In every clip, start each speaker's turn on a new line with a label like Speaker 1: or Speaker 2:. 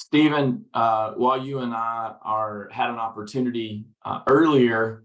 Speaker 1: Stephen, while you and I had an opportunity earlier,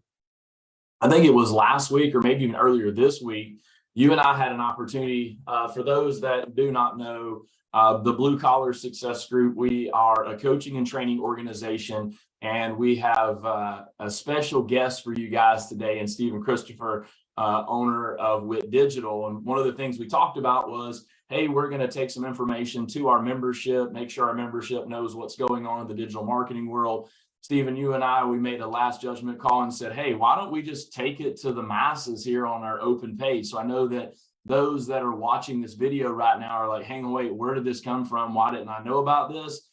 Speaker 1: I think it was last week or maybe even earlier this week, you and I had an opportunity. For those that do not know, the Blue Collar Success Group, we are a coaching and training organization, and we have a special guest for you guys today, and Stephen Christopher, owner of Wit Digital. And one of the things we talked about was, hey, we're going to take some information to our membership, make sure our membership knows what's going on in the digital marketing world. Stephen, you and I, we made a last judgment call and said, hey, why don't we just take it to the masses here on our open page? So I know that those that are watching this video right now are like, hang on, wait, where did this come from? Why didn't I know about this?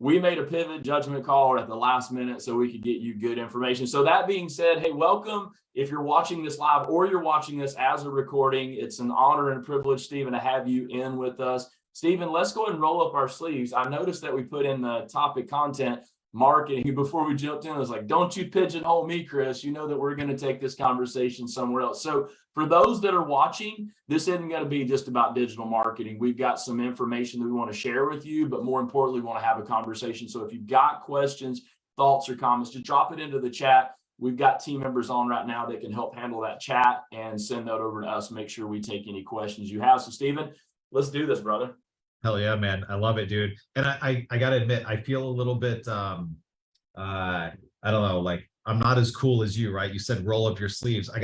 Speaker 1: We made a pivot judgment call at the last minute so we could get you good information. So that being said, hey, welcome. If you're watching this live or you're watching this as a recording, it's an honor and privilege, Stephen, to have you in with us. Stephen, let's go ahead and roll up our sleeves. I noticed that we put in the topic content marketing. Before we jumped in, I was like, don't you pigeonhole me, Chris. You know that we're going to take this conversation somewhere else. So for those that are watching, this isn't going to be just about digital marketing. We've got some information that we want to share with you, but more importantly, we want to have a conversation. So if you've got questions, thoughts, or comments, just drop it into the chat. We've got team members on right now that can help handle that chat and send that over to us. Make sure we take any questions you have. So Stephen, let's do this, brother.
Speaker 2: Hell yeah, man. I love it, dude. And I gotta admit, I feel a little bit, I don't know, like I'm not as cool as you, right? You said roll up your sleeves. I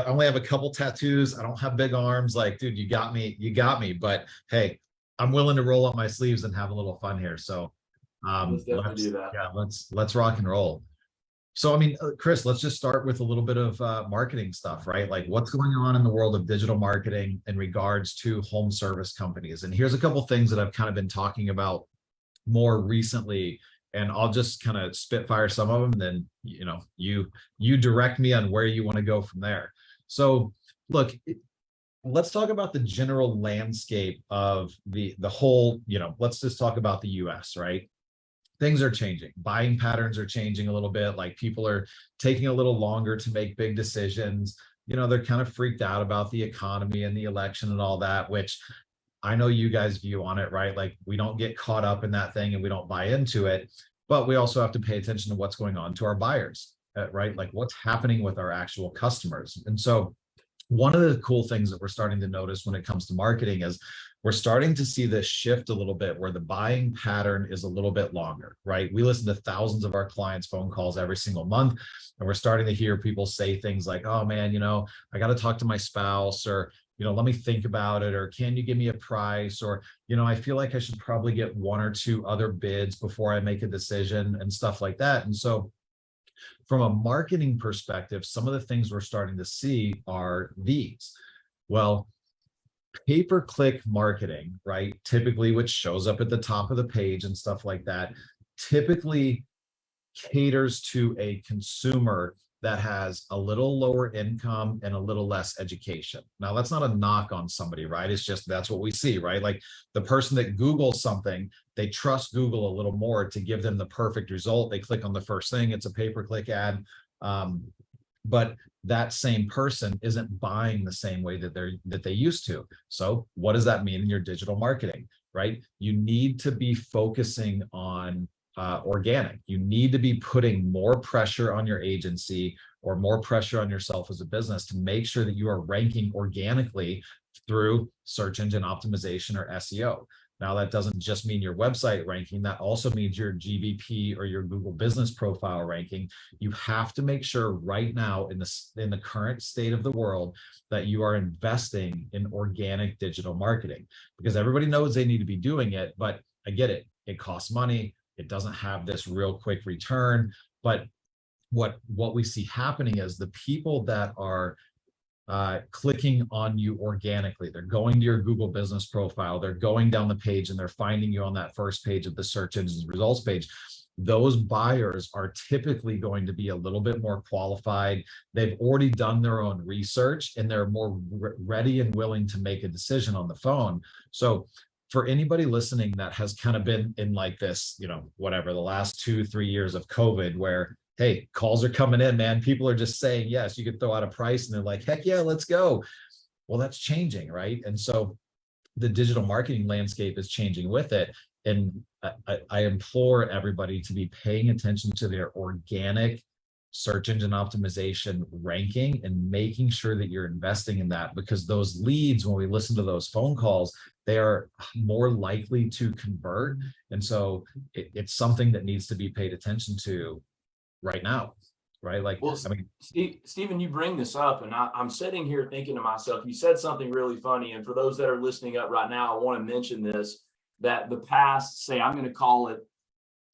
Speaker 2: only have a couple tattoos. I don't have big arms. Like, dude, you got me. But hey, I'm willing to roll up my sleeves and have a little fun here. So
Speaker 1: let's definitely do that.
Speaker 2: Yeah, let's rock and roll. So, I mean, Chris, let's just start with a little bit of marketing stuff, right? Like what's going on in the world of digital marketing in regards to home service companies. And here's a couple things that I've kind of been talking about more recently, and I'll just kind of spitfire some of them. And then, you direct me on where you want to go from there. So look, let's talk about the general landscape of the whole, let's just talk about the US, right? Things are changing. Buying patterns are changing a little bit. Like people are taking a little longer to make big decisions. They're kind of freaked out about the economy and the election and all that, which I know you guys view on it, right? Like we don't get caught up in that thing and we don't buy into it, but we also have to pay attention to what's going on to our buyers, right? Like what's happening with our actual customers. And so one of the cool things that we're starting to notice when it comes to marketing is we're starting to see this shift a little bit where the buying pattern is a little bit longer, right? We listen to thousands of our clients' phone calls every single month, and we're starting to hear people say things like, oh man, I got to talk to my spouse, or, let me think about it, or can you give me a price? Or, I feel like I should probably get one or two other bids before I make a decision and stuff like that. And so from a marketing perspective, some of the things we're starting to see are these. Well, pay-per-click marketing, right? Typically, which shows up at the top of the page and stuff like that, typically caters to a consumer that has a little lower income and a little less education. Now, that's not a knock on somebody, right? It's just that's what we see, right? Like the person that Googles something, they trust Google a little more to give them the perfect result. They click on the first thing, it's a pay-per-click ad. But that same person isn't buying the same way that they used to. So what does that mean in your digital marketing, right? You need to be focusing on organic. You need to be putting more pressure on your agency or more pressure on yourself as a business to make sure that you are ranking organically through search engine optimization or SEO. Now, that doesn't just mean your website ranking. That also means your GBP or your Google Business Profile ranking. You have to make sure right now in the current state of the world that you are investing in organic digital marketing, because everybody knows they need to be doing it, but I get it. It costs money. It doesn't have this real quick return. But what we see happening is the people that are clicking on you organically, they're going to your Google Business Profile, they're going down the page and they're finding you on that first page of the search engine results page. Those buyers are typically going to be a little bit more qualified. They've already done their own research and they're more ready and willing to make a decision on the phone. So for anybody listening that has kind of been in like this, whatever, the last 2-3 years of COVID, where hey, calls are coming in, man. People are just saying, yes, you could throw out a price and they're like, heck yeah, let's go. Well, that's changing, right? And so the digital marketing landscape is changing with it. And I implore everybody to be paying attention to their organic search engine optimization ranking and making sure that you're investing in that, because those leads, when we listen to those phone calls, they are more likely to convert. And so it's something that needs to be paid attention to right now, right? Like,
Speaker 1: Well,
Speaker 2: I mean,
Speaker 1: Stephen, you bring this up, and I'm sitting here thinking to myself, you said something really funny. And for those that are listening up right now, I want to mention this, that the past, say, I'm going to call it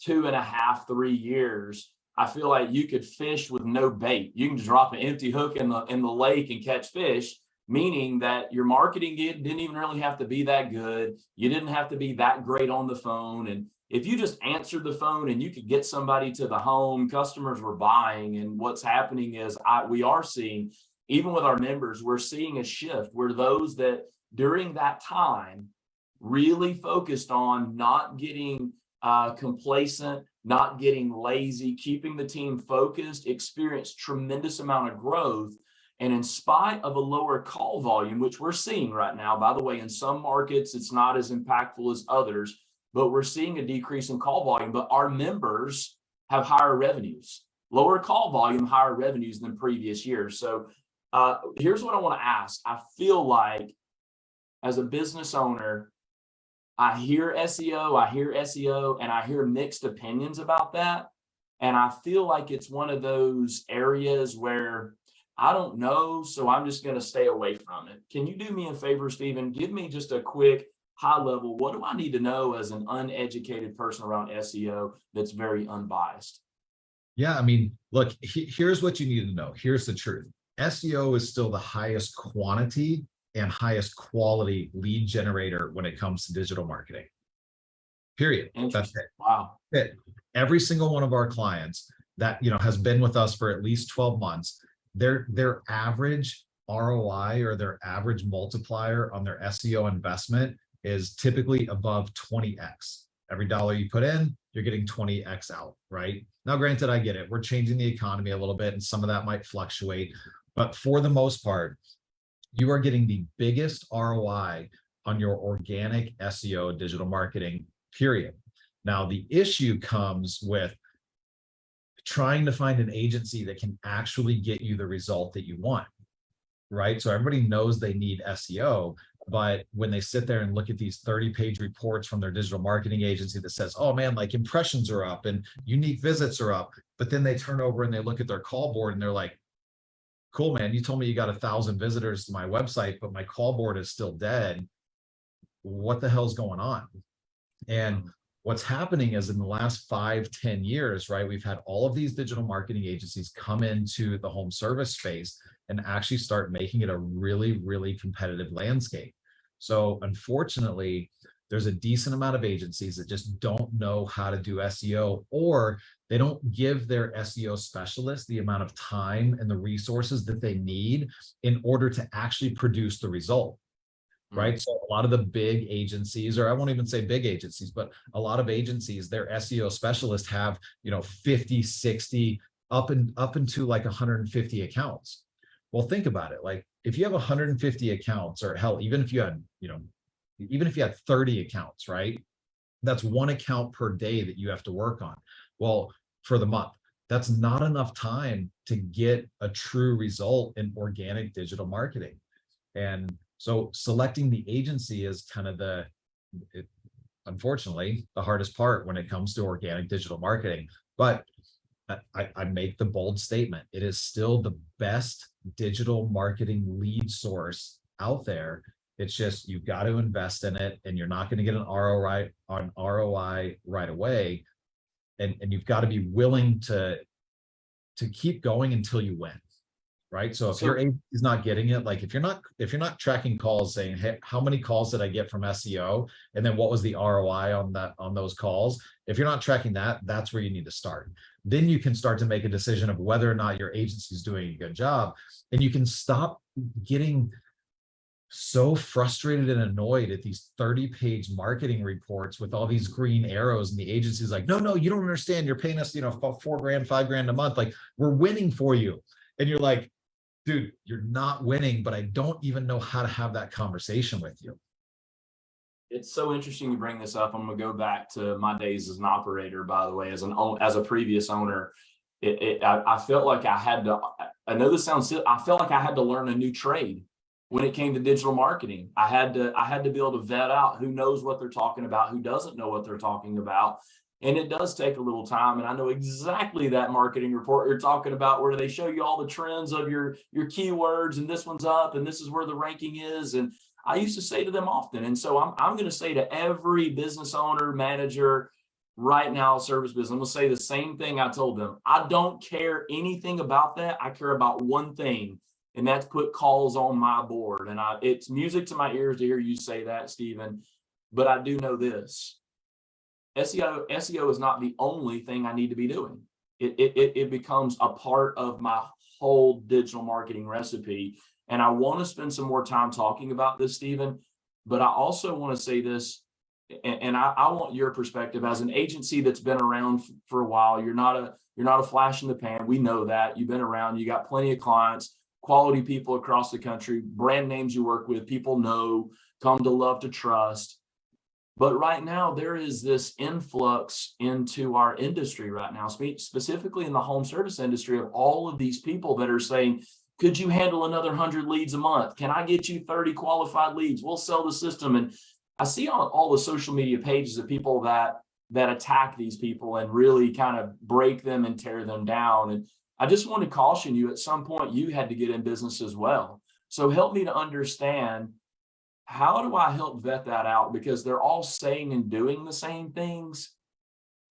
Speaker 1: 2.5, 3 years, I feel like you could fish with no bait. You can just drop an empty hook in the lake and catch fish, meaning that your marketing didn't even really have to be that good. You didn't have to be that great on the phone. And if you just answered the phone and you could get somebody to the home, customers were buying. And what's happening is we are seeing, even with our members, we're seeing a shift where those that during that time really focused on not getting complacent, not getting lazy, keeping the team focused, experienced tremendous amount of growth. And in spite of a lower call volume, which we're seeing right now, by the way, in some markets, it's not as impactful as others, but we're seeing a decrease in call volume, but our members have higher revenues, lower call volume, higher revenues than previous years. So here's what I want to ask. I feel like as a business owner, I hear SEO, and I hear mixed opinions about that. And I feel like it's one of those areas where I don't know, so I'm just going to stay away from it. Can you do me a favor, Stephen? Give me just a quick high level. What do I need to know as an uneducated person around SEO that's very unbiased?
Speaker 2: yeah, I mean, look, here's what you need to know. Here's the truth. SEO is still the highest quantity and highest quality lead generator when it comes to digital marketing. Period. That's it.
Speaker 1: Wow.
Speaker 2: It. Every single one of our clients that has been with us for at least 12 months, their average ROI or their average multiplier on their SEO investment is typically above 20x. Every dollar you put in, you're getting 20x out, right? Now, granted, I get it. We're changing the economy a little bit, and some of that might fluctuate, but for the most part, you are getting the biggest ROI on your organic SEO digital marketing, period. Now, the issue comes with trying to find an agency that can actually get you the result that you want, right? So everybody knows they need SEO, but when they sit there and look at these 30-page reports from their digital marketing agency that says, oh man, like impressions are up and unique visits are up, but then they turn over and they look at their call board and they're like, cool, man, you told me you got 1,000 visitors to my website, but my call board is still dead. What the hell's going on? And what's happening is in the last 5-10 years, right, we've had all of these digital marketing agencies come into the home service space and actually start making it a really, really competitive landscape. So unfortunately, there's a decent amount of agencies that just don't know how to do SEO, or they don't give their SEO specialists the amount of time and the resources that they need in order to actually produce the result. Right. So a lot of the big agencies, or I won't even say big agencies, but a lot of agencies, their SEO specialists have, 50, 60, up into like 150 accounts. Well, think about it. Like if you have 150 accounts, or hell, even if you had 30 accounts, right? That's one account per day that you have to work on. Well, for the month, that's not enough time to get a true result in organic digital marketing. And so selecting the agency is kind of unfortunately, the hardest part when it comes to organic digital marketing. But I make the bold statement, it is still the best digital marketing lead source out there. It's just, you've got to invest in it, and you're not going to get an ROI right away. And you've got to be willing to keep going until you win. Right. So if your agency is not getting it, like if you're not tracking calls saying, hey, how many calls did I get from SEO? And then what was the ROI on those calls? If you're not tracking that, that's where you need to start. Then you can start to make a decision of whether or not your agency is doing a good job. And you can stop getting so frustrated and annoyed at these 30-page marketing reports with all these green arrows, and the agency's like, no, you don't understand. You're paying us, $4,000, $5,000 a month. Like, we're winning for you. And you're like, dude, you're not winning, but I don't even know how to have that conversation with you.
Speaker 1: It's so interesting you bring this up. I'm going to go back to my days as an operator, by the way, as a previous owner. I felt like I had to, I know this sounds silly, I felt like I had to learn a new trade when it came to digital marketing. I had to be able to vet out who knows what they're talking about, who doesn't know what they're talking about. And it does take a little time. And I know exactly that marketing report you're talking about, where they show you all the trends of your keywords, and this one's up and this is where the ranking is. And I used to say to them often. And so I'm going to say to every business owner, manager right now, service business, I'm going to say the same thing I told them. I don't care anything about that. I care about one thing, and that's put calls on my board. And it's music to my ears to hear you say that, Stephen. But I do know this. SEO is not the only thing I need to be doing. It becomes a part of my whole digital marketing recipe. And I want to spend some more time talking about this, Stephen, but I also want to say this, and I want your perspective as an agency that's been around for a while. You're not a flash in the pan. We know that. You've been around. You got plenty of clients, quality people across the country, brand names you work with, people know, come to love, to trust. But right now, there is this influx into our industry right now, specifically in the home service industry, of all of these people that are saying, could you handle another 100 leads a month? Can I get you 30 qualified leads? We'll sell the system. And I see on all the social media pages of people that attack these people and really kind of break them and tear them down. And I just want to caution you, at some point, you had to get in business as well. So help me to understand, how do I help vet that out? Because they're all saying and doing the same things.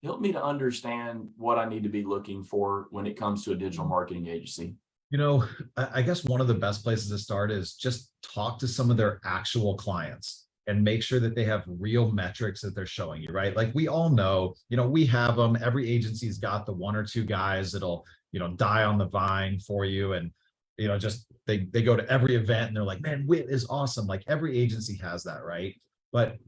Speaker 1: Help me to understand what I need to be looking for when it comes to a digital marketing agency.
Speaker 2: You know, I guess one of the best places to start is just talk to some of their actual clients and make sure that they have real metrics that they're showing you, right? Like, we all know, we have them. Every agency's got the one or two guys that'll, die on the vine for you. And, just they go to every event and they're like, man, Wit is awesome. Like, every agency has that, right? But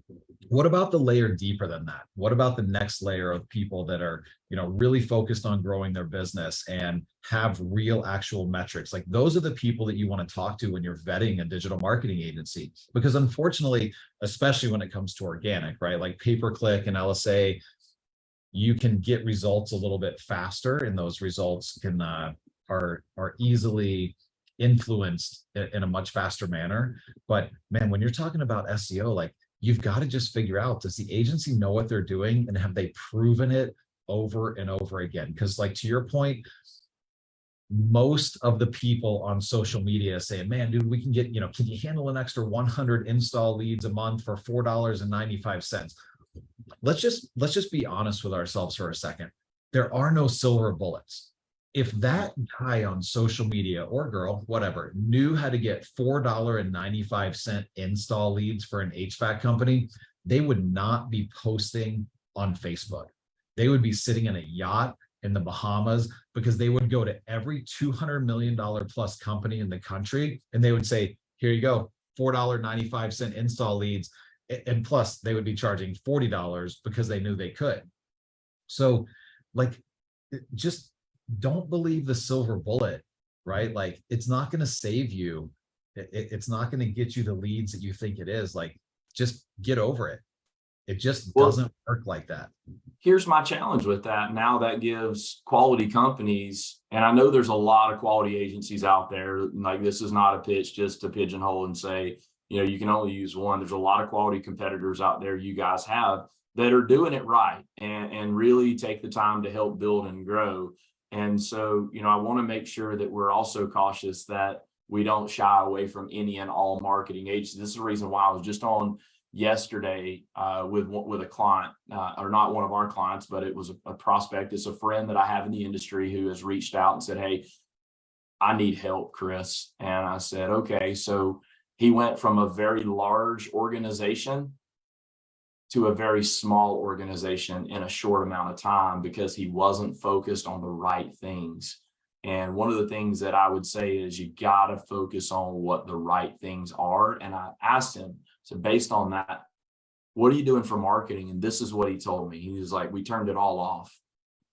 Speaker 2: what about the layer deeper than that? What about the next layer of people that are, really focused on growing their business and have real actual metrics? Like, those are the people that you want to talk to when you're vetting a digital marketing agency. Because unfortunately, especially when it comes to organic, right? Like pay-per-click and LSA, you can get results a little bit faster, and those results can are easily influenced in a much faster manner. But man, when you're talking about SEO, like, you've got to just figure out, does the agency know what they're doing, and have they proven it over and over again? Because, like, to your point, most of the people on social media saying, man, dude, we can get, can you handle an extra 100 install leads a month for $4.95? Let's just be honest with ourselves for a second. There are no silver bullets. If that guy on social media, or girl, whatever, knew how to get $4.95 install leads for an HVAC company, they would not be posting on Facebook. They would be sitting in a yacht in the Bahamas, because they would go to every $200 million plus company in the country and they would say, here you go, $4.95 install leads. And plus they would be charging $40 because they knew they could. So, like, just don't believe the silver bullet, right? Like, it's not going to save you. It's not going to get you the leads that you think it is. Like, just get over it. It just doesn't work like that.
Speaker 1: Here's my challenge with that. Now that gives quality companies, and I know there's a lot of quality agencies out there. Like, this is not a pitch just to pigeonhole and say, you can only use one. There's a lot of quality competitors out there you guys have that are doing it right and really take the time to help build and grow. And so, I want to make sure that we're also cautious that we don't shy away from any and all marketing agencies. This is the reason why I was just on yesterday with a client, or not one of our clients, but it was a prospect. It's a friend that I have in the industry who has reached out and said, hey, I need help, Chris. And I said, okay. So he went from a very large organization to a very small organization in a short amount of time, because he wasn't focused on the right things. And one of the things that I would say is, you got to focus on what the right things are. And I asked him, so based on that, what are you doing for marketing? And this is what he told me. He was like, we turned it all off.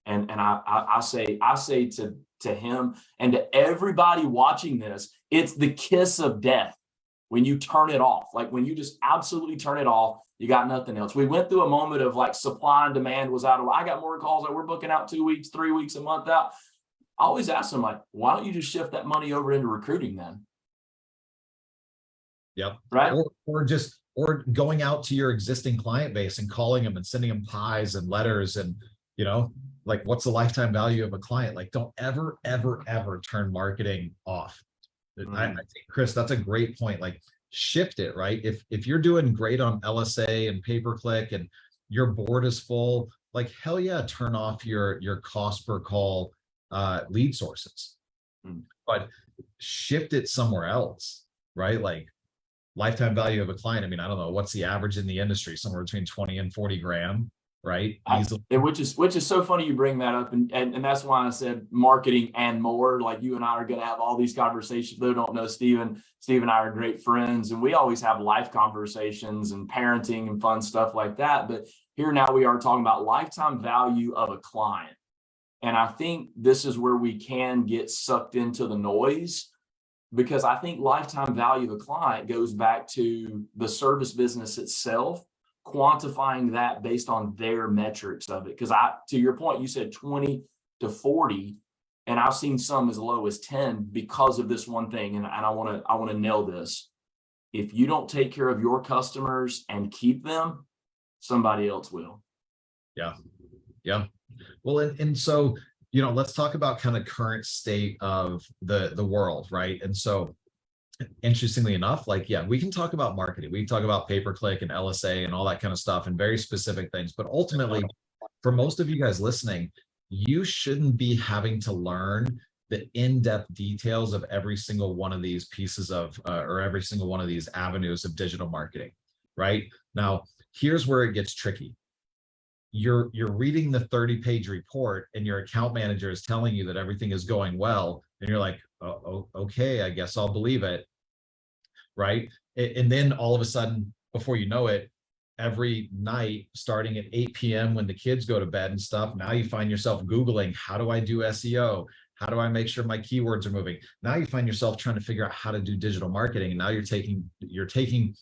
Speaker 1: And I say to him and to everybody watching this, it's the kiss of death. when you turn it off, like when you just absolutely turn it off, you got nothing else. We went through a moment of like supply and demand was out of, I got more calls that we're booking out 2 weeks, 3 weeks, a month out. I always ask them, like, why don't you just shift that money over into recruiting then?
Speaker 2: Yep.
Speaker 1: Right.
Speaker 2: Or going out to your existing client base and calling them and sending them pies and letters and, you know, like, what's the lifetime value of a client? Like, don't ever, ever, ever turn marketing off. I think, Chris, that's a great point. Like, shift it, right? If you're doing great on LSA and pay-per-click and your board is full, like, hell yeah, turn off your cost per call lead sources, but shift it somewhere else, right? Like, lifetime value of a client. I mean, I don't know, what's the average in the industry? Somewhere between 20 and 40 grand, right?
Speaker 1: Which is so funny you bring that up. And that's why I said marketing and more. Like, you and I are going to have all these conversations. They don't know Steve and I are great friends, and we always have life conversations and parenting and fun stuff like that. But here now we are talking about lifetime value of a client. And I think this is where we can get sucked into the noise, because I think lifetime value of a client goes back to the service business itself, quantifying that based on their metrics of it. Because to your point, you said 20 to 40, and I've seen some as low as 10 because of this one thing. And I want to nail this. If you don't take care of your customers and keep them, somebody else will.
Speaker 2: Yeah. Yeah. Well, and so, you know, let's talk about kind of current state of the world, right? And so, interestingly enough, like, yeah, we can talk about marketing, we can talk about pay-per-click and LSA and all that kind of stuff and very specific things, but ultimately, for most of you guys listening, you shouldn't be having to learn the in-depth details of every single one of these pieces of or every single one of these avenues of digital marketing, right? Now, here's where it gets tricky. You're reading the 30-page report and your account manager is telling you that everything is going well, and you're like, oh, okay, I guess I'll believe it, right? And then all of a sudden, before you know it, every night starting at 8 p.m. when the kids go to bed and stuff, now you find yourself Googling, how do I do SEO? How do I make sure my keywords are moving? Now you find yourself trying to figure out how to do digital marketing, and now you're taking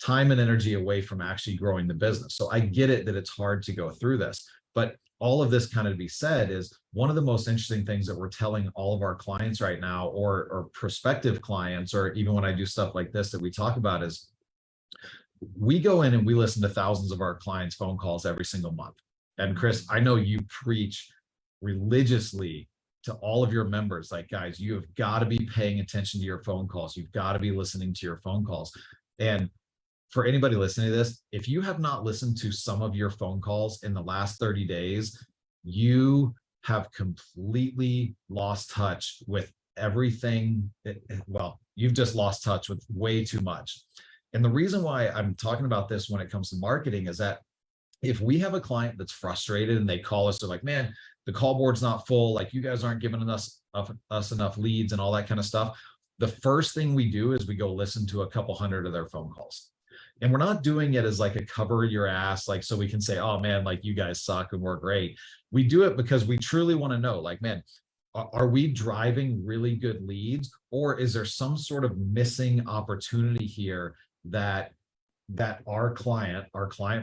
Speaker 2: time and energy away from actually growing the business. So I get it that it's hard to go through this, but all of this kind of to be said is one of the most interesting things that we're telling all of our clients right now, or prospective clients, or even when I do stuff like this that we talk about, is we go in and we listen to thousands of our clients' phone calls every single month. And Chris, I know you preach religiously to all of your members, like, guys, you have got to be paying attention to your phone calls. You've got to be listening to your phone calls. And for anybody listening to this, if you have not listened to some of your phone calls in the last 30 days, you have completely lost touch with everything. Well, you've just lost touch with way too much. And the reason why I'm talking about this when it comes to marketing is that if we have a client that's frustrated and they call us, they're like, man, the call board's not full, like, you guys aren't giving us enough leads and all that kind of stuff. The first thing we do is we go listen to a couple hundred of their phone calls. And we're not doing it as like a cover your ass, like, so we can say, oh man, like, you guys suck and we're great. We do it because we truly want to know, like, man, are we driving really good leads, or is there some sort of missing opportunity here that our client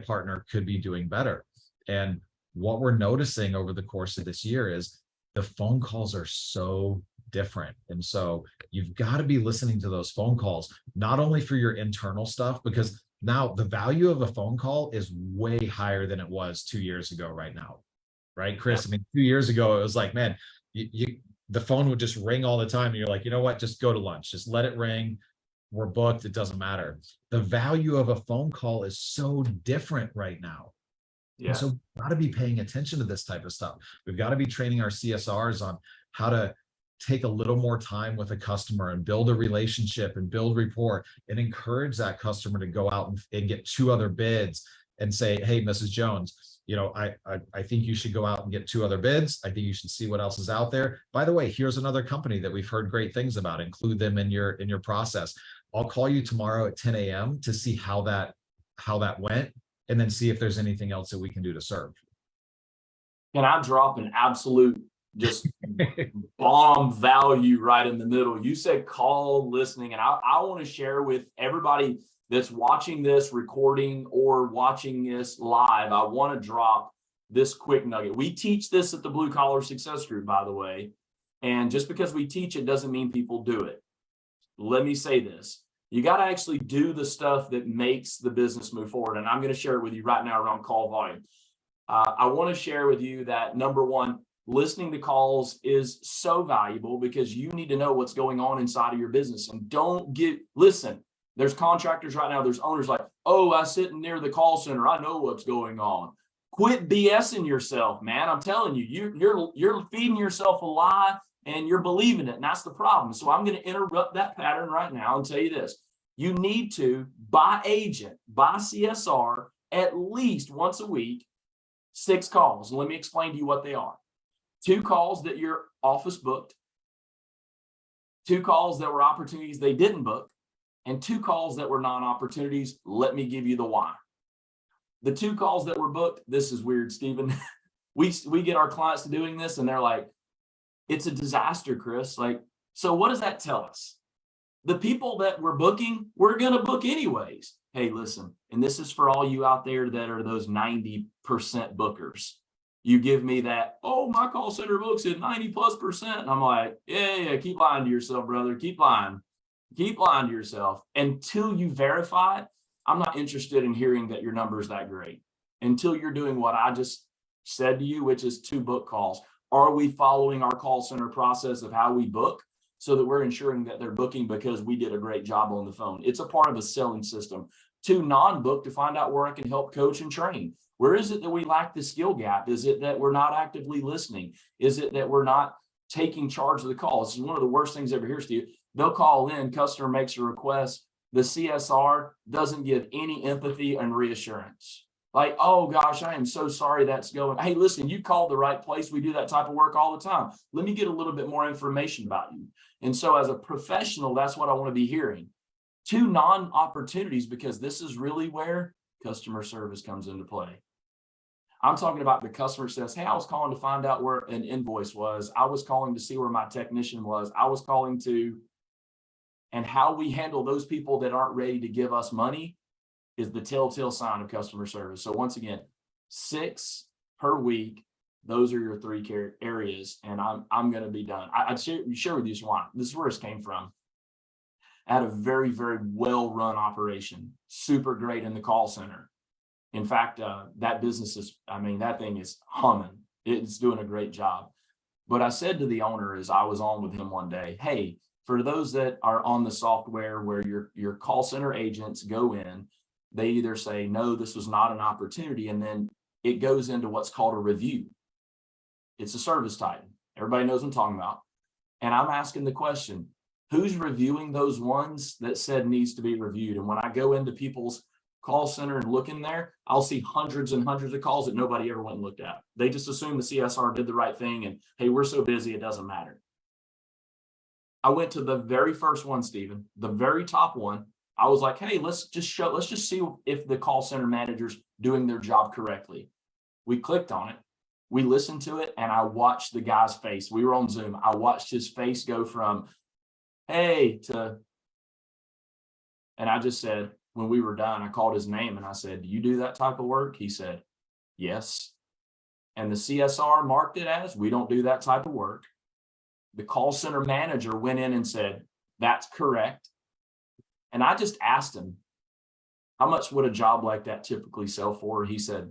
Speaker 2: partner could be doing better? And what we're noticing over the course of this year is the phone calls are so different. And so you've got to be listening to those phone calls, not only for your internal stuff, because now the value of a phone call is way higher than it was 2 years ago right now. Right, Chris? I mean, 2 years ago, it was like, man, the phone would just ring all the time. And you're like, you know what? Just go to lunch. Just let it ring. We're booked. It doesn't matter. The value of a phone call is so different right now. Yeah. And so we've got to be paying attention to this type of stuff. We've got to be training our CSRs on how to take a little more time with a customer and build a relationship and build rapport and encourage that customer to go out and get 2 other bids and say, hey, Mrs. Jones, you know, I think you should go out and get 2 other bids. I think you should see what else is out there. By the way, here's another company that we've heard great things about. Include them in your process. I'll call you tomorrow at 10 a.m. to see how that went, and then see if there's anything else that we can do to serve.
Speaker 1: Can I drop an absolute just bomb value right in the middle. You said call listening, and I want to share with everybody that's watching this recording or watching this live. I want to drop this quick nugget. We teach this at the Blue Collar Success Group, by the way. And just because we teach it doesn't mean people do it. Let me say this. You got to actually do the stuff that makes the business move forward. And I'm going to share it with you right now around call volume. I want to share with you that, number one, listening to calls is so valuable because you need to know what's going on inside of your business. And listen, there's contractors right now, there's owners like, oh, I sit near the call center, I know what's going on. Quit BSing yourself, man. I'm telling you, you're feeding yourself a lie and you're believing it. And that's the problem. So I'm going to interrupt that pattern right now and tell you this. You need to, by agent, by CSR, at least once a week, 6 calls. And let me explain to you what they are. 2 calls that your office booked, 2 calls that were opportunities they didn't book, and 2 calls that were non-opportunities. Let me give you the why. The 2 calls that were booked, this is weird, Stephen. we get our clients to doing this and they're like, it's a disaster, Chris. Like, so what does that tell us? The people that we're booking, we're going to book anyways. Hey, listen, and this is for all you out there that are those 90% bookers. You give me that, oh, my call center books at 90+%. And I'm like, yeah, keep lying to yourself, brother. Keep lying to yourself until you verify it. I'm not interested in hearing that your number is that great until you're doing what I just said to you, which is 2 book calls. Are we following our call center process of how we book so that we're ensuring that they're booking because we did a great job on the phone? It's a part of a selling system. 2, non-book to find out where I can help coach and train. Where is it that we lack the skill gap? Is it that we're not actively listening? Is it that we're not taking charge of the call? This is one of the worst things ever here, Steve. They'll call in, customer makes a request. The CSR doesn't give any empathy and reassurance. Like, oh gosh, I am so sorry that's going. Hey, listen, you called the right place. We do that type of work all the time. Let me get a little bit more information about you. And so as a professional, that's what I want to be hearing. 2 non-opportunities, because this is really where customer service comes into play. I'm talking about the customer says, hey, I was calling to find out where an invoice was. I was calling to see where my technician was. I was calling to, and how we handle those people that aren't ready to give us money is the telltale sign of customer service. So once again, 6 per week. Those are your 3 areas, and I'm going to be done. I'd share with you why. This is where this came from. I had a very, very well-run operation, super great in the call center. In fact, that business is, that thing is humming. It's doing a great job. But I said to the owner as I was on with him one day, hey, for those that are on the software where your call center agents go in, they either say, no, this was not an opportunity, and then it goes into what's called a review. It's a service titan. Everybody knows what I'm talking about. And I'm asking the question, who's reviewing those ones that said needs to be reviewed? And when I go into people's call center and look in there, I'll see hundreds and hundreds of calls that nobody ever went and looked at. They just assume the CSR did the right thing and, hey, we're so busy, it doesn't matter. I went to the very first one, Stephen, the very top one. I was like, hey, let's just see if the call center manager's doing their job correctly. We clicked on it. We listened to it, and I watched the guy's face. We were on Zoom. I watched his face go from, hey, to, and I just said, when we were done, I called his name and I said, do you do that type of work? He said, yes. And the CSR marked it as, we don't do that type of work. The call center manager went in and said, that's correct. And I just asked him, how much would a job like that typically sell for? He said,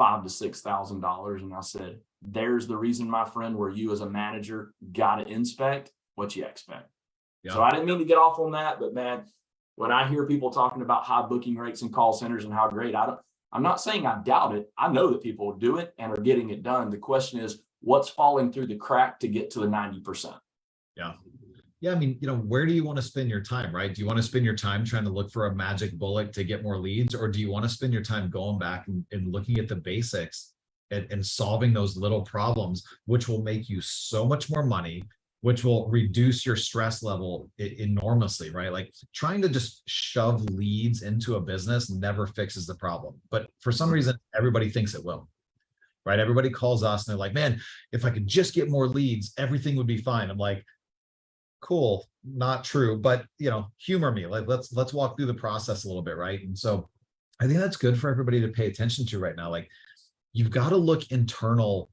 Speaker 1: $5,000 to $6,000. And I said, there's the reason, my friend, where you as a manager got to inspect what you expect. Yeah. So I didn't mean to get off on that, but man, when I hear people talking about high booking rates in call centers and how great, I'm not saying I doubt it. I know that people do it and are getting it done. The question is, what's falling through the crack to get to the 90%?
Speaker 2: Yeah. Yeah. Where do you want to spend your time, right? Do you want to spend your time trying to look for a magic bullet to get more leads? Or do you want to spend your time going back and looking at the basics and solving those little problems, which will make you so much more money, which will reduce your stress level enormously, right? Like trying to just shove leads into a business never fixes the problem. But for some reason, everybody thinks it will. right? Everybody calls us and they're like, man, if I could just get more leads, everything would be fine. I'm like, cool, not true, but humor me. Like, let's walk through the process a little bit, right? And so I think that's good for everybody to pay attention to right now. Like, you've got to look internal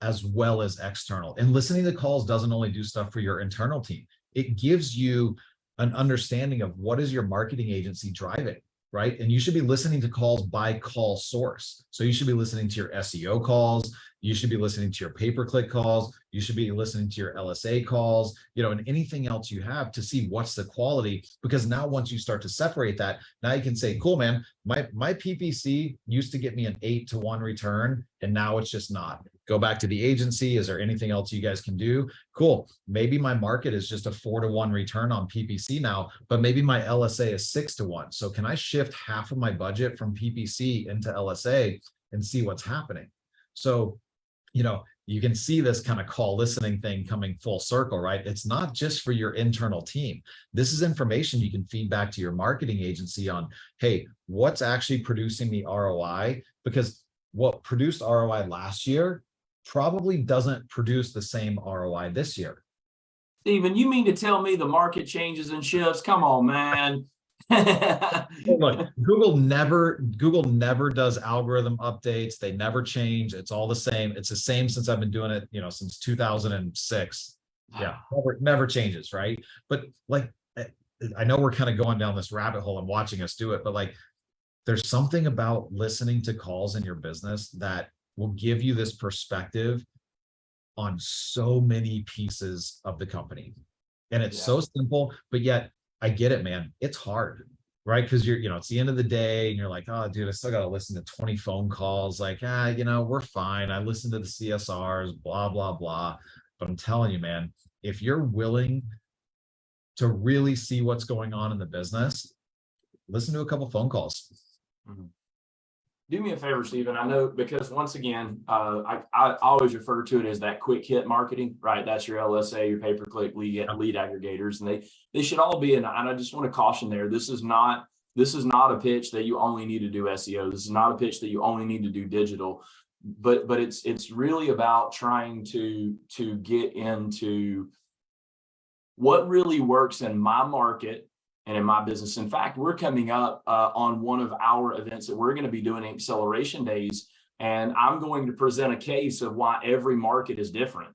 Speaker 2: as well as external. And listening to calls doesn't only do stuff for your internal team. It gives you an understanding of what is your marketing agency driving, right? And you should be listening to calls by call source. So you should be listening to your SEO calls. You should be listening to your pay-per-click calls. You should be listening to your LSA calls, and anything else you have to see what's the quality. Because now once you start to separate that, now you can say, cool, man, my PPC used to get me an 8-to-1 return, and now it's just not. Go back to the agency. Is there anything else you guys can do? Cool. Maybe my market is just a 4-to-1 return on PPC now, but maybe my LSA is 6-to-1. So can I shift half of my budget from PPC into LSA and see what's happening? So, you can see this kind of call listening thing coming full circle, right? It's not just for your internal team. This is information you can feed back to your marketing agency on, hey, what's actually producing the ROI? Because what produced ROI last year probably doesn't produce the same ROI this year.
Speaker 1: Steven, you mean to tell me the market changes and shifts? Come on, man.
Speaker 2: Look, Google never does algorithm updates. They never change. It's all the same. It's the same since I've been doing it, since 2006. Yeah, never changes, right? But like, I know we're kind of going down this rabbit hole and watching us do it, but like, there's something about listening to calls in your business that will give you this perspective on so many pieces of the company. And it's so simple, but yet I get it, man. It's hard, right? Because it's the end of the day and you're like, oh, dude, I still got to listen to 20 phone calls. Like, we're fine. I listen to the CSRs, blah, blah, blah. But I'm telling you, man, if you're willing to really see what's going on in the business, listen to a couple phone calls.
Speaker 1: Mm-hmm. Do me a favor, Steven. I know, because once again, I always refer to it as that quick hit marketing, right? That's your LSA, your pay-per-click lead aggregators, and they should all be. And I just want to caution there. This is not a pitch that you only need to do SEO. This is not a pitch that you only need to do digital, but it's really about trying to get into what really works in my market and in my business. In fact, we're coming up on one of our events that we're going to be doing, Acceleration Days, and I'm going to present a case of why every market is different.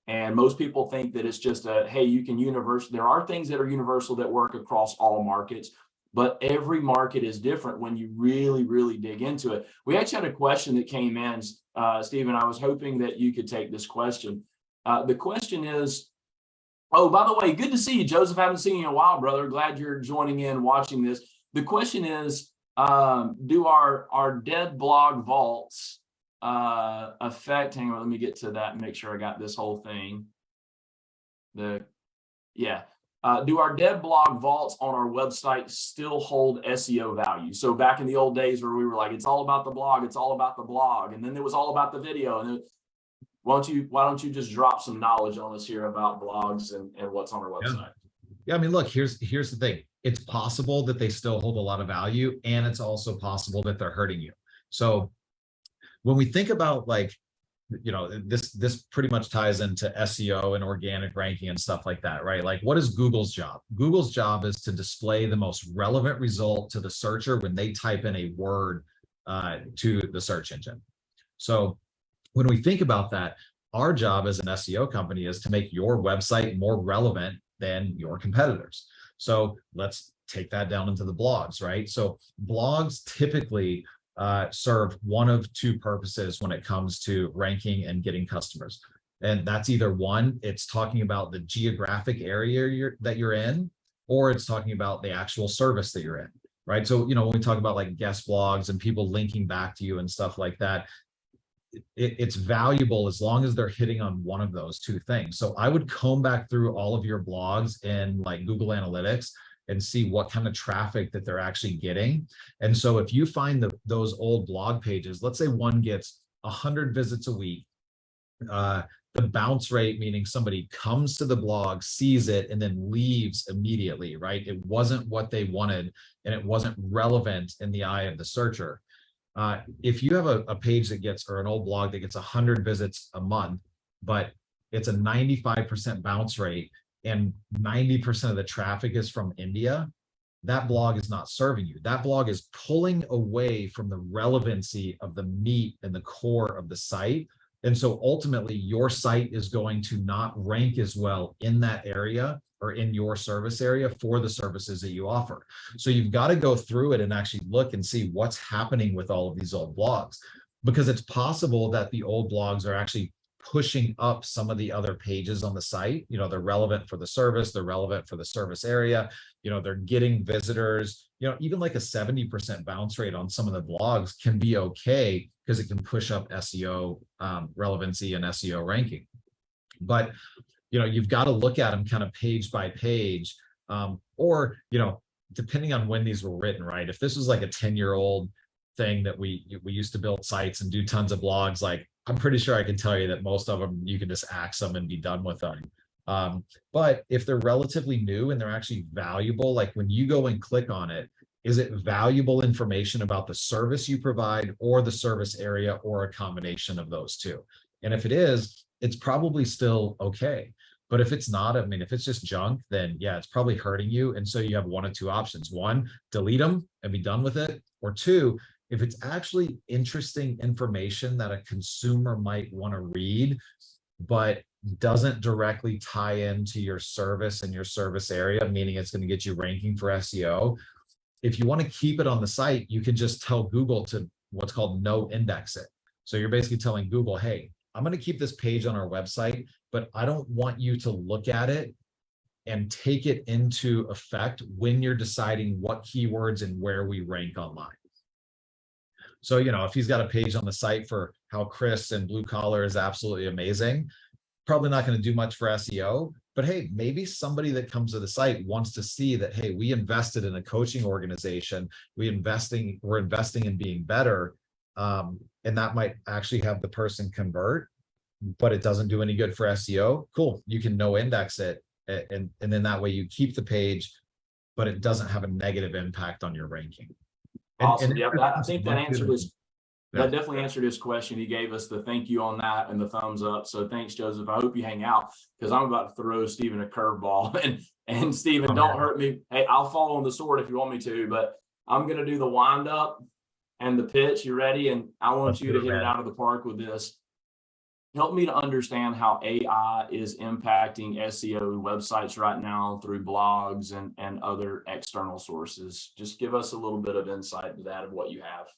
Speaker 1: And most people think that it's just hey, you can universal. There are things that are universal that work across all markets, but every market is different when you really, really dig into it. We actually had a question that came in, Steven. I was hoping that you could take this question. The question is, oh, by the way, good to see you, Joseph. Haven't seen you in a while, brother. Glad you're joining in, watching this. The question is, do our dead blog vaults affect, hang on, let me get to that and make sure I got this whole thing. Do our dead blog vaults on our website still hold SEO value? So back in the old days where we were like, it's all about the blog, it's all about the blog. And then it was all about the video. And why don't you just drop some knowledge on us here about blogs and what's on our website?
Speaker 2: Yeah, I mean, look, here's the thing. It's possible that they still hold a lot of value, and it's also possible that they're hurting you. So when we think about this pretty much ties into SEO and organic ranking and stuff like that, right? Like, what is Google's job? Google's job is to display the most relevant result to the searcher when they type in a word to the search engine. So when we think about that, our job as an SEO company is to make your website more relevant than your competitors. So let's take that down into the blogs, right? So blogs typically serve one of two purposes when it comes to ranking and getting customers. And that's either one, it's talking about the geographic area that you're in, or it's talking about the actual service that you're in, right? So, when we talk about like guest blogs and people linking back to you and stuff like that, it's valuable as long as they're hitting on one of those two things. So I would comb back through all of your blogs in like Google Analytics and see what kind of traffic that they're actually getting. And so if you find those old blog pages, let's say one gets 100 visits a week, the bounce rate, meaning somebody comes to the blog, sees it, and then leaves immediately, right? It wasn't what they wanted, and it wasn't relevant in the eye of the searcher. If you have a page that gets, or an old blog that gets 100 visits a month, but it's a 95% bounce rate and 90% of the traffic is from India, that blog is not serving you. That blog is pulling away from the relevancy of the meat and the core of the site. And so ultimately your site is going to not rank as well in that area or in your service area for the services that you offer. So you've got to go through it and actually look and see what's happening with all of these old blogs, because it's possible that the old blogs are actually pushing up some of the other pages on the site. You know, they're relevant for the service, they're relevant for the service area, you know, they're getting visitors, you know, even like a 70% bounce rate on some of the blogs can be okay because it can push up SEO relevancy and SEO ranking. But, you know, you've got to look at them kind of page by page, or, you know, depending on when these were written, right? If this was like a 10-year-old thing that we used to build sites and do tons of blogs, like I'm pretty sure I can tell you that most of them, you can just axe them and be done with them. But if they're relatively new and they're actually valuable, like when you go and click on it, is it valuable information about the service you provide or the service area or a combination of those two? And if it is, it's probably still okay. But if it's not, I mean, if it's just junk, then yeah, it's probably hurting you. And so you have one of two options. One, delete them and be done with it. Or two, if it's actually interesting information that a consumer might want to read, but doesn't directly tie into your service and your service area, meaning it's going to get you ranking for SEO. If you want to keep it on the site, you can just tell Google to what's called no index it. So you're basically telling Google, hey, I'm going to keep this page on our website, but I don't want you to look at it and take it into effect when you're deciding what keywords and where we rank online. So, you know, if he's got a page on the site for how Chris and blue collar is absolutely amazing, probably not going to do much for SEO, but hey, maybe somebody that comes to the site wants to see that, hey, we invested in a coaching organization, we're investing in being better. And that might actually have the person convert, but it doesn't do any good for SEO. Cool. You can no index it. And then that way you keep the page, but it doesn't have a negative impact on your ranking.
Speaker 1: Awesome. Yeah, I think that answered his. That definitely answered his question. He gave us the thank you on that and the thumbs up. So thanks, Joseph. I hope you hang out because I'm about to throw Stephen a curveball. And Stephen, don't hurt me. Hey, I'll fall on the sword if you want me to, but I'm going to do the wind up and the pitch. You ready? And I want you to hit it out of the park with this. Help me to understand how AI is impacting SEO websites right now through blogs and other external sources. Just give us a little bit of insight to that of what you have.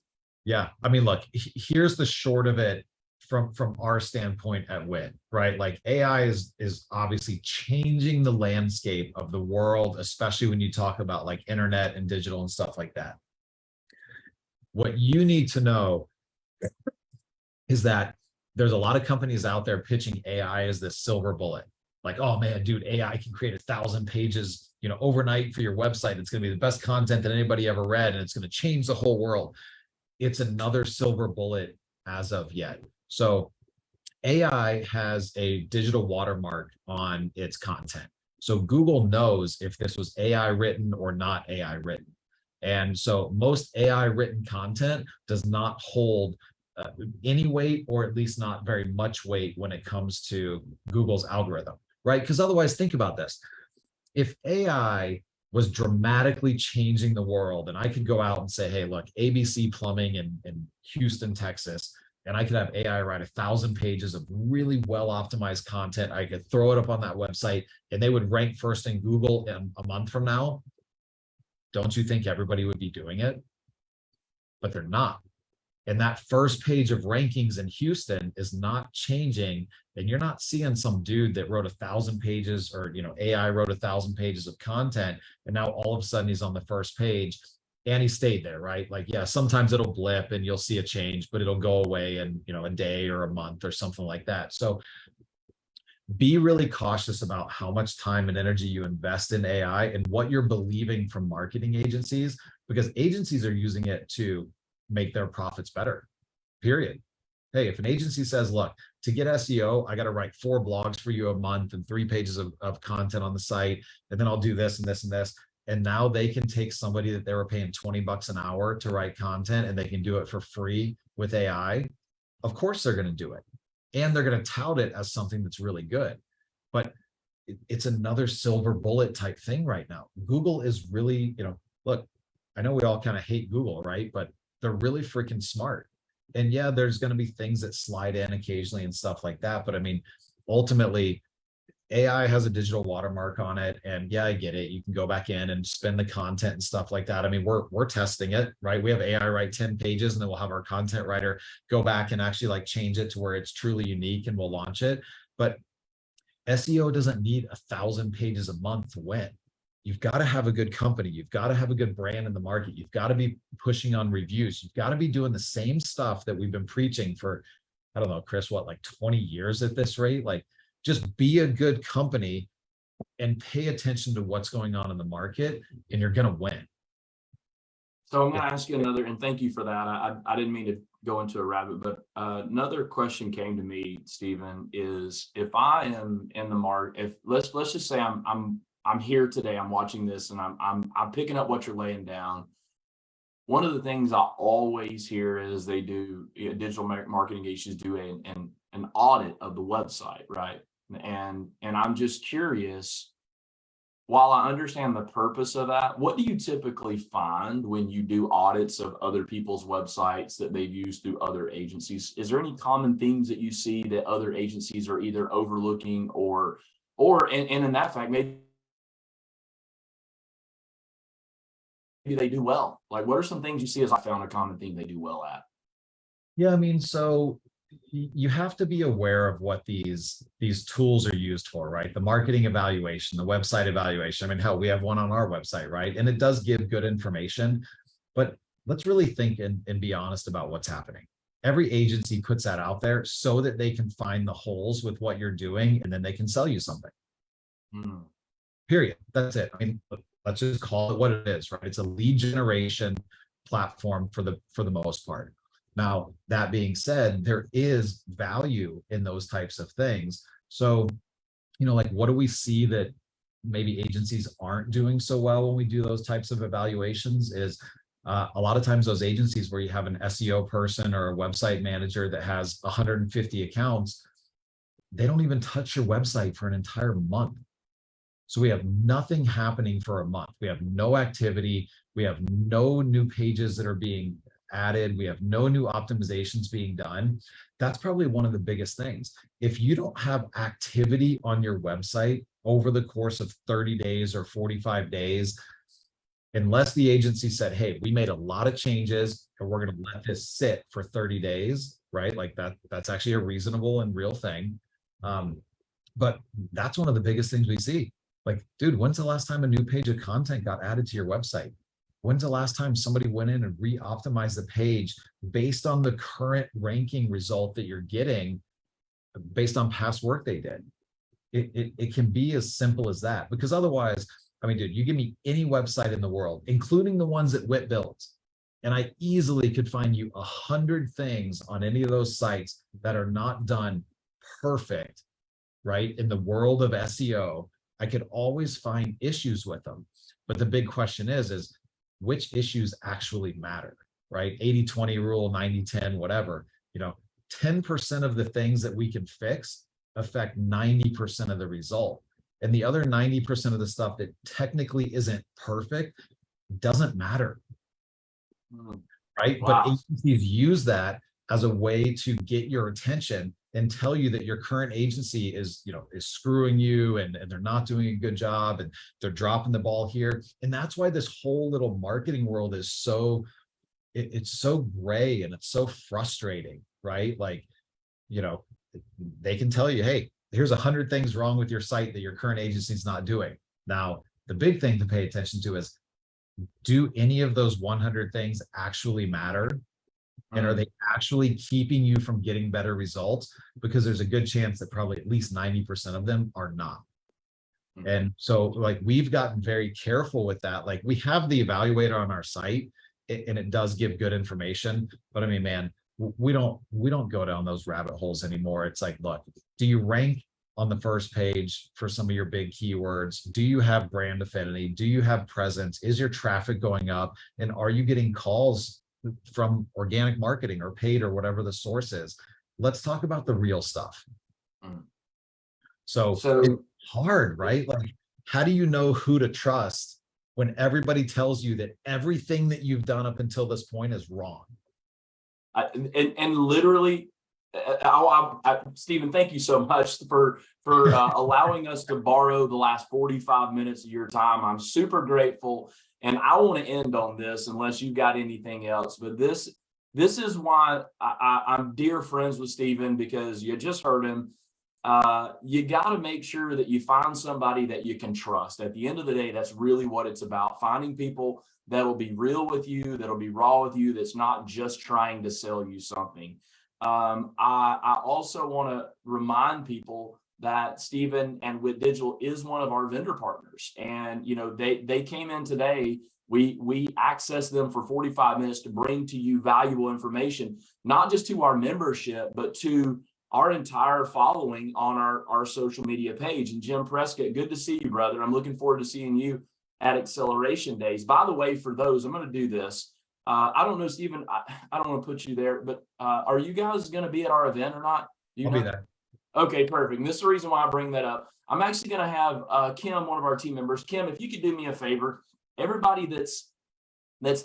Speaker 2: Yeah, I mean, look, here's the short of it from our standpoint at Wit, right? Like AI is obviously changing the landscape of the world, especially when you talk about like internet and digital and stuff like that. What you need to know is that there's a lot of companies out there pitching AI as this silver bullet. Like, oh man, dude, AI can create 1,000 pages, you know, overnight for your website. It's going to be the best content that anybody ever read, and it's going to change the whole world. It's another silver bullet as of yet. So AI has a digital watermark on its content. So Google knows if this was AI written or not AI written. And so most AI written content does not hold any weight, or at least not very much weight when it comes to Google's algorithm, right? Because otherwise, think about this. If AI was dramatically changing the world and I could go out and say, hey, look, ABC Plumbing in Houston, Texas, and I could have AI write 1,000 pages of really well-optimized content. I could throw it up on that website and they would rank first in Google in a month from now. Don't you think everybody would be doing it? But they're not. And that first page of rankings in Houston is not changing. And you're not seeing some dude that wrote 1,000 pages or, you know, AI wrote 1,000 pages of content. And now all of a sudden he's on the first page and he stayed there, right? Like, yeah, sometimes it'll blip and you'll see a change, but it'll go away in, you know, a day or a month or something like that. So be really cautious about how much time and energy you invest in AI and what you're believing from marketing agencies, because agencies are using it to make their profits better, period. Hey, if an agency says, look, to get SEO, I got to write 4 blogs for you a month and 3 pages of content on the site, and then I'll do this and this and this. and now they can take somebody that they were paying 20 bucks an hour to write content and they can do it for free with AI, of course they're going to do it. And they're going to tout it as something that's really good. But it's another silver bullet type thing right now. Google is really, look, I know we all kind of hate Google, right? But they're really freaking smart. And yeah, there's going to be things that slide in occasionally and stuff like that. But I mean, ultimately, AI has a digital watermark on it. And yeah, I get it. You can go back in and spin the content and stuff like that. I mean, we're testing it, right? We have AI write 10 pages and then we'll have our content writer go back and actually like change it to where it's truly unique and we'll launch it. But SEO doesn't need 1,000 pages a month to win. You've got to have a good company. You've got to have a good brand in the market. You've got to be pushing on reviews. You've got to be doing the same stuff that we've been preaching for, I don't know, Chris, what, like 20 years at this rate? Like, just be a good company and pay attention to what's going on in the market, and you're going to win.
Speaker 1: So I'm going to ask you another, and thank you for that. I didn't mean to go into a rabbit, but another question came to me, Stephen, is if I am in the market, if let's just say I'm here today, I'm watching this, and I'm picking up what you're laying down. One of the things I always hear is they do digital marketing agencies do an audit of the website, right? And I'm just curious, while I understand the purpose of that, what do you typically find when you do audits of other people's websites that they've used through other agencies? Is there any common themes that you see that other agencies are either overlooking or and in that fact, maybe they do well? Like, what are some things you see as I found a common theme they do well at?
Speaker 2: Yeah, I mean, so you have to be aware of what these tools are used for, right? The marketing evaluation, the website evaluation. I mean, hell, we have one on our website, right? And it does give good information, but let's really think and be honest about what's happening. Every agency puts that out there so that they can find the holes with what you're doing, and then they can sell you something. Period. That's it. I mean, let's just call it what it is, right? It's a lead generation platform for the most part. Now, that being said, there is value in those types of things. So, like, what do we see that maybe agencies aren't doing so well when we do those types of evaluations is a lot of times those agencies where you have an SEO person or a website manager that has 150 accounts, they don't even touch your website for an entire month. So we have nothing happening for a month. We have no activity. We have no new pages that are being added. We have no new optimizations being done. That's probably one of the biggest things. If you don't have activity on your website over the course of 30 days or 45 days, unless the agency said, hey, we made a lot of changes and we're going to let this sit for 30 days, right? Like that's actually a reasonable and real thing. But that's one of the biggest things we see. Like, dude, when's the last time a new page of content got added to your website? When's the last time somebody went in and re-optimized the page based on the current ranking result that you're getting based on past work they did? It can be as simple as that, because otherwise, I mean, dude, you give me any website in the world, including the ones that Wit builds, and I easily could find you 100 things on any of those sites that are not done perfect, right? In the world of SEO, I could always find issues with them. But the big question is which issues actually matter, right? 80-20 rule, 90-10, whatever, 10% of the things that we can fix affect 90% of the result. And the other 90% of the stuff that technically isn't perfect doesn't matter, right? Wow. But agencies use that as a way to get your attention and tell you that your current agency is screwing you and they're not doing a good job and they're dropping the ball here. And that's why this whole little marketing world is it's so gray and it's so frustrating, right? Like, they can tell you, hey, here's 100 things wrong with your site that your current agency is not doing. Now, the big thing to pay attention to is, do any of those 100 things actually matter? And are they actually keeping you from getting better results? Because there's a good chance that probably at least 90% of them are not. And so, like, we've gotten very careful with that. Like, we have the evaluator on our site and it does give good information, but I mean, man, we don't go down those rabbit holes anymore. It's like, look, do you rank on the first page for some of your big keywords? Do you have brand affinity? Do you have presence? Is your traffic going up? And are you getting calls from organic marketing or paid or whatever the source is? Let's talk about the real stuff. So it's hard, right? Like, how do you know who to trust when everybody tells you that everything that you've done up until this point is wrong?
Speaker 1: And literally, Stephen, thank you so much for allowing us to borrow the last 45 minutes of your time. I'm super grateful, and I want to end on this unless you've got anything else. But this is why I'm dear friends with Stephen, because you just heard him. You got to make sure that you find somebody that you can trust. At the end of the day, that's really what it's about. Finding people that'll be real with you, that'll be raw with you, that's not just trying to sell you something. I also want to remind people that Stephen and Wit Digital is one of our vendor partners. And, you know, they came in today. We accessed them for 45 minutes to bring to you valuable information, not just to our membership, but to our entire following on our social media page. And Jim Prescott, good to see you, brother. I'm looking forward to seeing you at Acceleration Days. By the way, for those, I'm going to do this. I don't know, Stephen, I don't want to put you there, but are you guys going to be at our event or not?
Speaker 2: I'll be there.
Speaker 1: Okay, perfect. And this is the reason why I bring that up. I'm actually going to have Kim, one of our team members. Kim, if you could do me a favor, everybody that's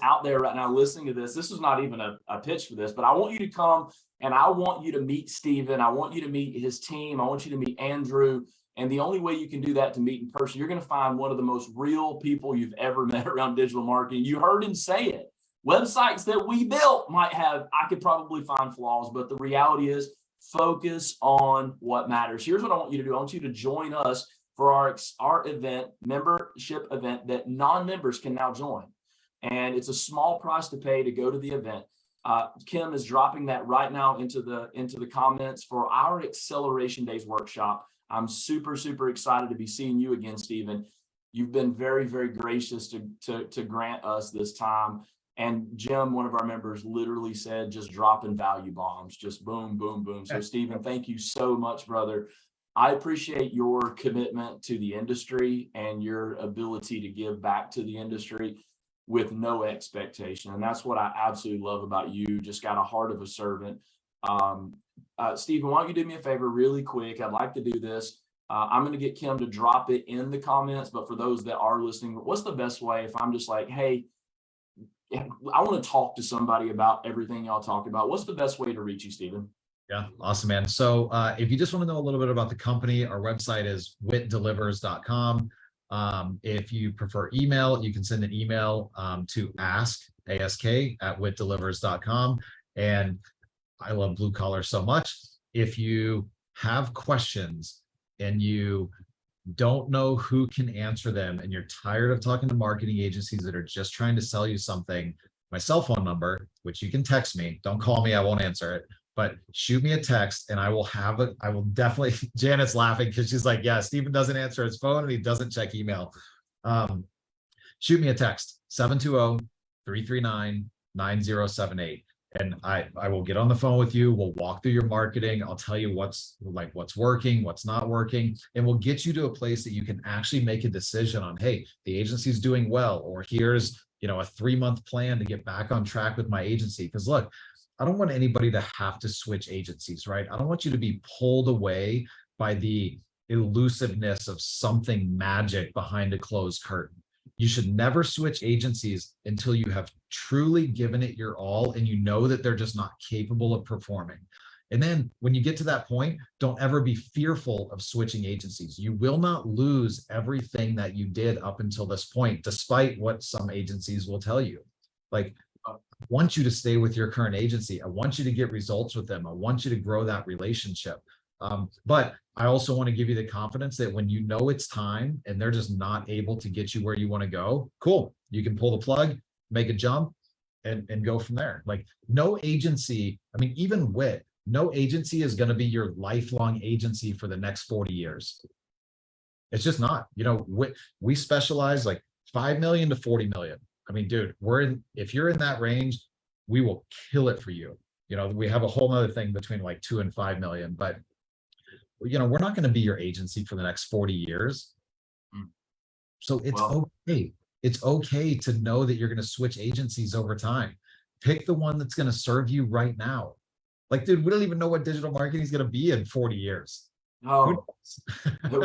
Speaker 1: out there right now listening to this is not even a pitch for this, but I want you to come and I want you to meet Stephen. I want you to meet his team. I want you to meet Andrew. And the only way you can do that to meet in person, you're going to find one of the most real people you've ever met around digital marketing. You heard him say it. Websites that we built might have, I could probably find flaws, but the reality is focus on what matters. Here's what I want you to do. I want you to join us for our event, membership event that non-members can now join. And it's a small price to pay to go to the event. Kim is dropping that right now into the comments for our Acceleration Days workshop. I'm super, super excited to be seeing you again, Stephen. You've been very, very gracious to grant us this time. And Jim, one of our members, literally said, just dropping value bombs, just boom, boom, boom. So Stephen, thank you so much, brother. I appreciate your commitment to the industry and your ability to give back to the industry with no expectation. And that's what I absolutely love about you. Just got a heart of a servant. Stephen, why don't you do me a favor really quick? I'd like to do this. I'm going to get Kim to drop it in the comments, but for those that are listening, what's the best way if I'm just like, hey, I want to talk to somebody about everything y'all talk about? What's the best way to reach you, Stephen?
Speaker 2: Yeah, awesome, man. So if you just want to know a little bit about the company, our website is witdelivers.com. If you prefer email, you can send an email to ask@witdelivers.com. And I love blue collar so much. If you have questions and you don't know who can answer them and you're tired of talking to marketing agencies that are just trying to sell you something, my cell phone number, which you can text me, don't call me, I won't answer it, but shoot me a text and I will have it. I will definitely, Janet's laughing because she's like, yeah, Stephen doesn't answer his phone and he doesn't check email. Shoot me a text, 720-339-9078. And I will get on the phone with you. We'll walk through your marketing. I'll tell you what's working, what's not working, and we'll get you to a place that you can actually make a decision on, hey, the agency's doing well, or here's, a 3-month plan to get back on track with my agency. Because look, I don't want anybody to have to switch agencies, right? I don't want you to be pulled away by the elusiveness of something magic behind a closed curtain. You should never switch agencies until you have truly given it your all and you know that they're just not capable of performing. And then when you get to that point, don't ever be fearful of switching agencies. You will not lose everything that you did up until this point, despite what some agencies will tell you. Like, I want you to stay with your current agency. I want you to get results with them. I want you to grow that relationship. But I also want to give you the confidence that when you know it's time and they're just not able to get you where you want to go, cool. You can pull the plug, make a jump, and go from there. Like, no agency, even Wit, no agency is going to be your lifelong agency for the next 40 years. It's just not. We specialize like 5 million to 40 million. Dude, if you're in that range, we will kill it for you. We have a whole nother thing between like 2 and 5 million, but we're not going to be your agency for the next 40 years. So it's okay. It's okay to know that you're going to switch agencies over time. Pick the one that's going to serve you right now. Like, dude, we don't even know what digital marketing is going to be in 40 years.
Speaker 1: Oh,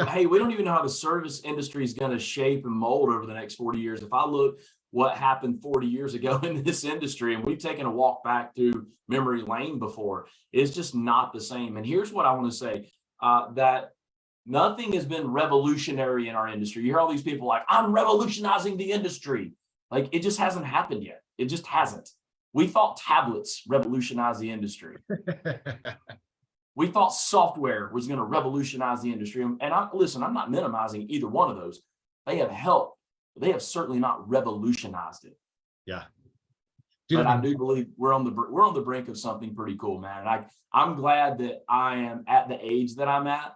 Speaker 1: hey, we don't even know how the service industry is going to shape and mold over the next 40 years. If I look what happened 40 years ago in this industry, and we've taken a walk back through memory lane before, it's just not the same. And here's what I want to say, that nothing has been revolutionary in our industry. You hear all these people like, I'm revolutionizing the industry. Like, it just hasn't happened yet. It just hasn't. We thought tablets revolutionized the industry. We thought software was going to revolutionize the industry. And listen, I'm not minimizing either one of those. They have helped, but they have certainly not revolutionized it.
Speaker 2: Yeah.
Speaker 1: Dude, but I do believe we're on the brink of something pretty cool, man. And I'm glad that I am at the age that I'm at,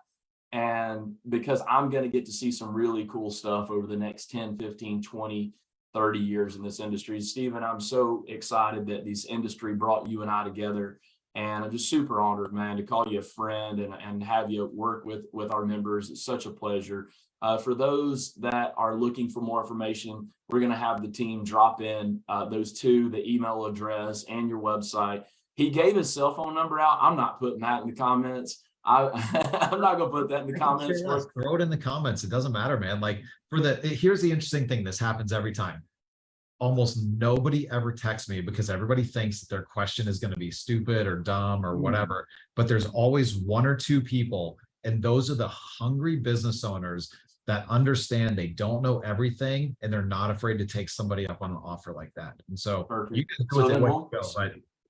Speaker 1: and because I'm going to get to see some really cool stuff over the next 10, 15, 20, 30 years in this industry. Stephen, I'm so excited that this industry brought you and I together. And I'm just super honored, man, to call you a friend and have you work with our members. It's such a pleasure. For those that are looking for more information, we're going to have the team drop in those two, the email address and your website. He gave his cell phone number out. I'm not putting that in the comments. I'm not going to put that in the comments.
Speaker 2: Throw it in the comments. It doesn't matter, man. Like, here's the interesting thing. This happens every time. Almost nobody ever texts me because everybody thinks that their question is going to be stupid or dumb or whatever. But there's always one or two people, and those are the hungry business owners that understand they don't know everything and they're not afraid to take somebody up on an offer like that. And so you can do with it when you go.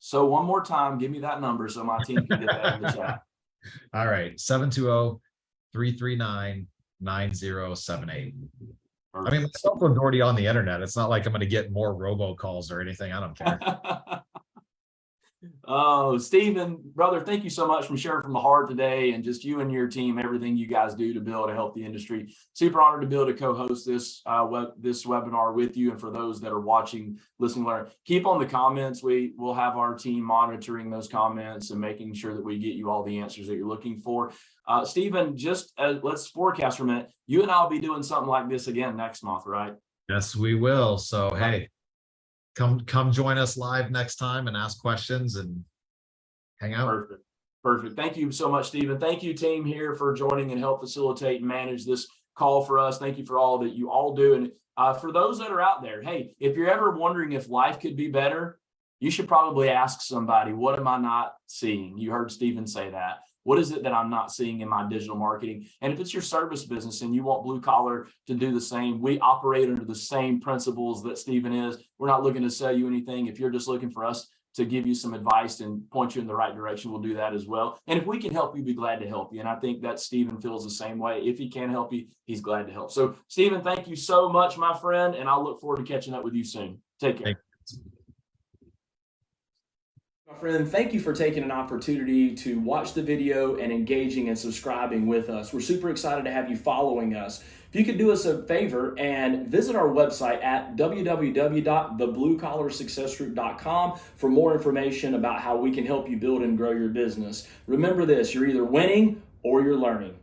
Speaker 1: So one more time, give me that number so my team can get that in the chat.
Speaker 2: All right, 720-339-9078. I mean, my cell phone's already on the internet. It's not like I'm going to get more robocalls or anything. I don't care.
Speaker 1: Oh, Stephen, brother, thank you so much for sharing from the heart today, and just you and your team, everything you guys do to build a healthy industry. Super honored to be able to co-host this webinar with you. And for those that are watching, listening, learn, keep on the comments. We will have our team monitoring those comments and making sure that we get you all the answers that you're looking for. Stephen, just let's forecast for a minute. You and I'll be doing something like this again next month, right?
Speaker 2: Yes, we will. So, hey, come join us live next time and ask questions and hang out.
Speaker 1: Perfect. Thank you so much, Stephen. Thank you, team, here, for joining and help facilitate and manage this call for us. Thank you for all that you all do. And for those that are out there, hey, if you're ever wondering if life could be better, you should probably ask somebody, what am I not seeing? You heard Stephen say that. What is it that I'm not seeing in my digital marketing? And if it's your service business and you want blue collar to do the same, we operate under the same principles that Stephen is. We're not looking to sell you anything. If you're just looking for us to give you some advice and point you in the right direction, we'll do that as well. And if we can help you, be glad to help you. And I think that Stephen feels the same way. If he can help you, he's glad to help. So Stephen, thank you so much, my friend. And I'll look forward to catching up with you soon. Take care. My friend, thank you for taking an opportunity to watch the video and engaging and subscribing with us. We're super excited to have you following us. If you could do us a favor and visit our website at www.thebluecollarsuccessgroup.com for more information about how we can help you build and grow your business. Remember this, you're either winning or you're learning.